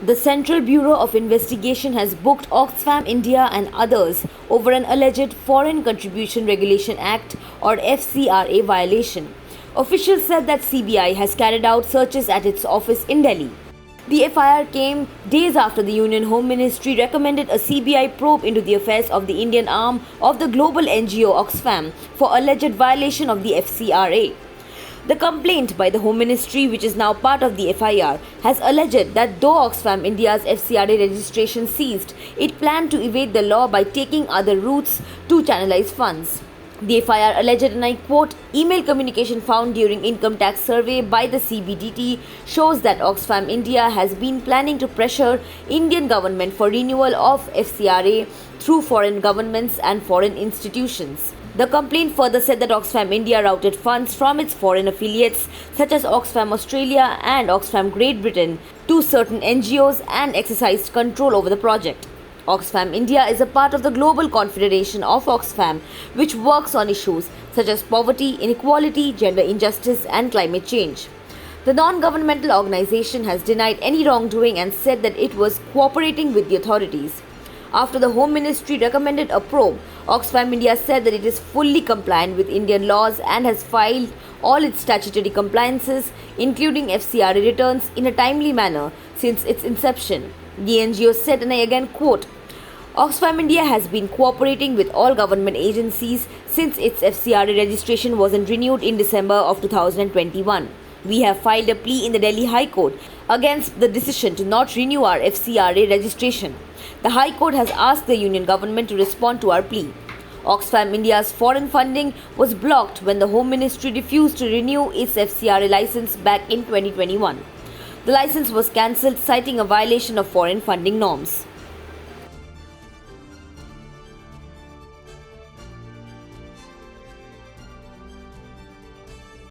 The Central Bureau of Investigation has booked Oxfam India and others over an alleged Foreign Contribution Regulation Act or FCRA violation. Officials said that CBI has carried out searches at its office in Delhi. The FIR came days after the Union Home Ministry recommended a CBI probe into the affairs of the Indian arm of the global NGO Oxfam for alleged violation of the FCRA. The complaint by the Home Ministry, which is now part of the FIR, has alleged that though Oxfam India's FCRA registration ceased, it planned to evade the law by taking other routes to channelize funds. The FIR alleged, and I quote, email communication found during income tax survey by the CBDT shows that Oxfam India has been planning to pressure Indian government for renewal of FCRA through foreign governments and foreign institutions. The complaint further said that Oxfam India routed funds from its foreign affiliates such as Oxfam Australia and Oxfam Great Britain to certain NGOs and exercised control over the project. Oxfam India is a part of the Global Confederation of Oxfam, which works on issues such as poverty, inequality, gender injustice and climate change. The non-governmental organization has denied any wrongdoing and said that it was cooperating with the authorities. After the Home Ministry recommended a probe, Oxfam India said that it is fully compliant with Indian laws and has filed all its statutory compliances, including FCRA returns, in a timely manner since its inception. The NGO said, and I again quote, Oxfam India has been cooperating with all government agencies since its FCRA registration wasn't renewed in December of 2021. We have filed a plea in the Delhi High Court against the decision to not renew our FCRA registration. The High Court has asked the Union government to respond to our plea. Oxfam India's foreign funding was blocked when the Home Ministry refused to renew its FCRA license back in 2021. The license was cancelled, citing a violation of foreign funding norms.